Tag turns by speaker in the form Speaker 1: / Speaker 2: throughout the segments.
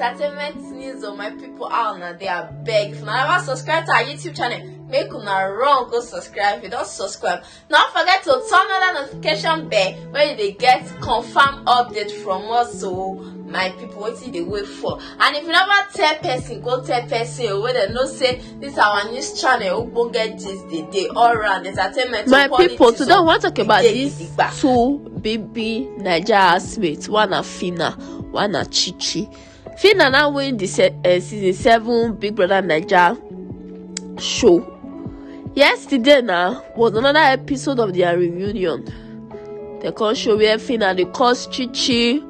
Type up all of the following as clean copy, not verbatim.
Speaker 1: entertainment news on my people out now. They are beg. If you never subscribe to our YouTube channel, make una run go subscribe. If you don't subscribe, don't forget to turn on that notification bell where they get confirm update from us. So my people, what they wait for? And if you never tell person, go tell person where they know say this is our news channel. Who go get this the day all around entertainment.
Speaker 2: My people, today I want to talk about these two baby Nigeria housemates. One a phyna, one a chichi. Phyna now win the season 7 Big Brother Nigeria show. Yesterday now was another episode of their reunion. They can't show where Phyna they cause chichi.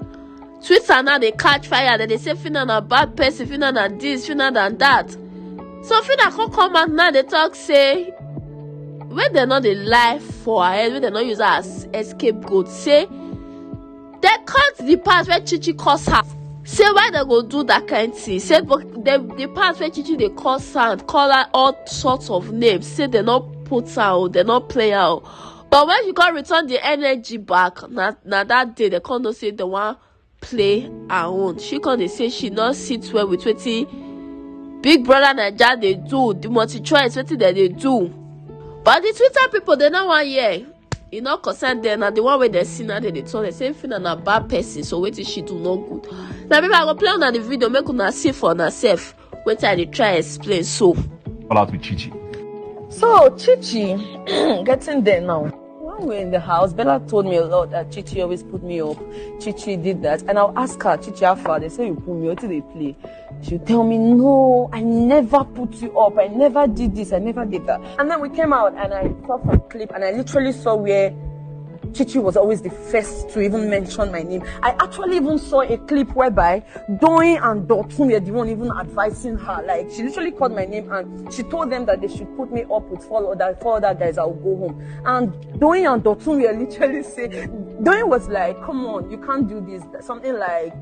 Speaker 2: Twitter now they catch fire. Then they say Phyna na bad person, Phyna na this, Phyna na that. So Phyna can't come out now. They talk say when they not the lie for her head, when they not use her as scapegoat. Say they cut the part where chichi cause her. Say why they go do that kind of thing. Say the part where chichi they cause her and call her all sorts of names. Say they not put her out, they not play out. But when she can't return the energy back, now that day they can't say they want play her own. She can't say she not sit well with 20 Big Brother Nigeria they do the multi-choice that they do. But the Twitter people they not want hear. You know, concern them and the one where they see now they told they say Phyna na bad person, so wait till she do no good. Now people I go play on the video, make una see for herself. Wait till they try explain so.
Speaker 3: All out with Chichi.
Speaker 4: So Chichi, getting there now. When we're in the house, Bella told me a lot that Chichi always put me up. Chichi did that, and I'll ask her, Chichi, how far? They say you put me up till they play. She'll tell me, no, I never put you up. I never did this. I never did that. And then we came out and I saw some clip and I literally saw where Chichi was always the first to even mention my name. I actually even saw a clip whereby Doyin and Dotun were the one even advising her. Like, she literally called my name and she told them that they should put me up with four other guys. I'll go home. And Doyin and Dotun were literally saying, Doyin was like, come on, you can't do this. Something like,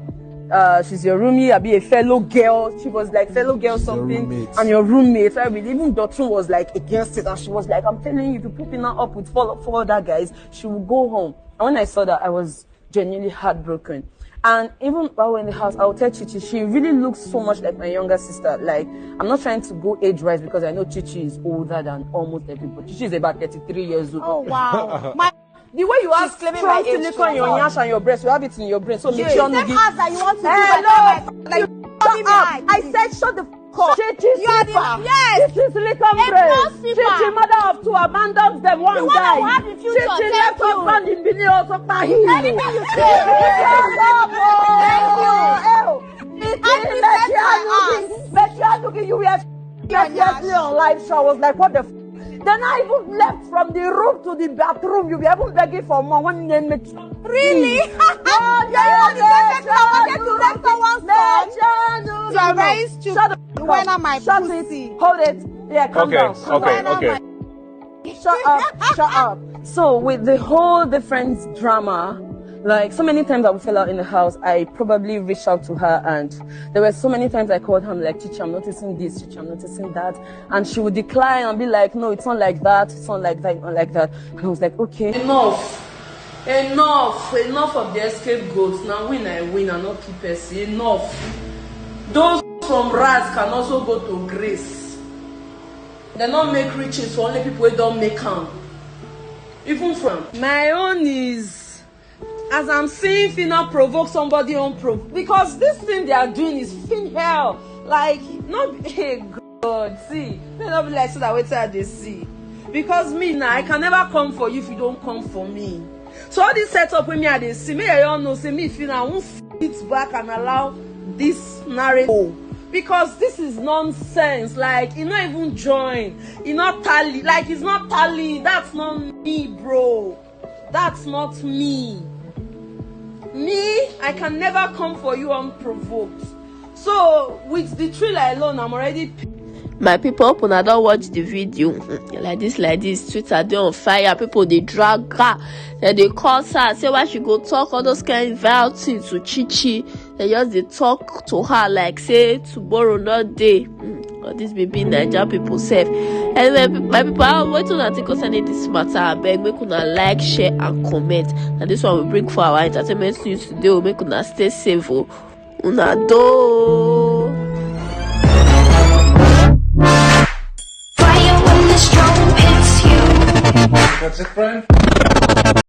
Speaker 4: she's your roomie, I'll be a fellow girl. She was like fellow girl something, and your roommate. I mean, even Dotun was like against it, and she was like, I'm telling you, if you put her up with four other guys, she will go home. And when I saw that, I was genuinely heartbroken. And even while we're in the house, I will tell Chichi, she really looks so much like my younger sister. Like, I'm not trying to go age-wise because I know Chichi is older than almost everybody. Chichi is about 33 years old.
Speaker 5: Oh, wow.
Speaker 4: The way you have strong silicone in your nyash and your breast, you have it in your brain. So make sure
Speaker 5: you give. That you want to
Speaker 4: hello.
Speaker 5: Like,
Speaker 4: Shut up. I said shut the f*** up. Chichi slipper.
Speaker 5: Yes.
Speaker 4: This is silicone breast. Chichi mother of two abandons them one guy. Chichi left husband in Bini also pahi.
Speaker 5: Anything you say.
Speaker 4: Thank you. You were seriously on live show. I was like, what the f***? Then I even left from the room to the bathroom. You be even begging for more. One name me.
Speaker 5: Really?
Speaker 4: Oh, yeah.
Speaker 5: You are very stupid. When am I pussy?
Speaker 4: Hold it. Yeah, calm down.
Speaker 3: Okay.
Speaker 4: Shut up. So with the whole different drama, like so many times that we fell out in the house, I probably reached out to her, and there were so many times I called her, like, Chichi, I'm noticing this, Chichi, I'm noticing that, and she would decline and be like, no, it's not like that, it's not like that, it's not like that. And I was like, okay, enough of the scapegoats. Now win, I not keep us. Enough. Those from Raz can also go to grace. They don't make riches for only people who don't make them. Even from my own is, as I'm seeing Phyna provoke somebody on because this thing they are doing is fin hell. Like, not hey God, see. They not be like so that wait till they see. Because me now, I can never come for you if you don't come for me. So all this setup with me I they see me, I all know say me Phyna I won't sit back and allow this narrative. Because this is nonsense. Like, you not even join. You not tally. Like, it's not tally. That's not me, bro. That's not me. Me, I can never come for you unprovoked. So, with the thriller alone, I'm already...
Speaker 2: My people, open, I don't watch the video. Like this, Twitter, they on fire. People, they drag her. Then they call her, say why she go talk all those kind of vile things to Chichi. They just they talk to her like, say, tomorrow, not day. Or this baby Nigeria people safe. Anyway, my people, I'll wait till I think concerning this matter. I beg, make una like, share, and comment. And this one we bring for our entertainment news today. We'll make una stay safe. Una do.
Speaker 6: Fire when the storm hits you.
Speaker 3: That's it, friend?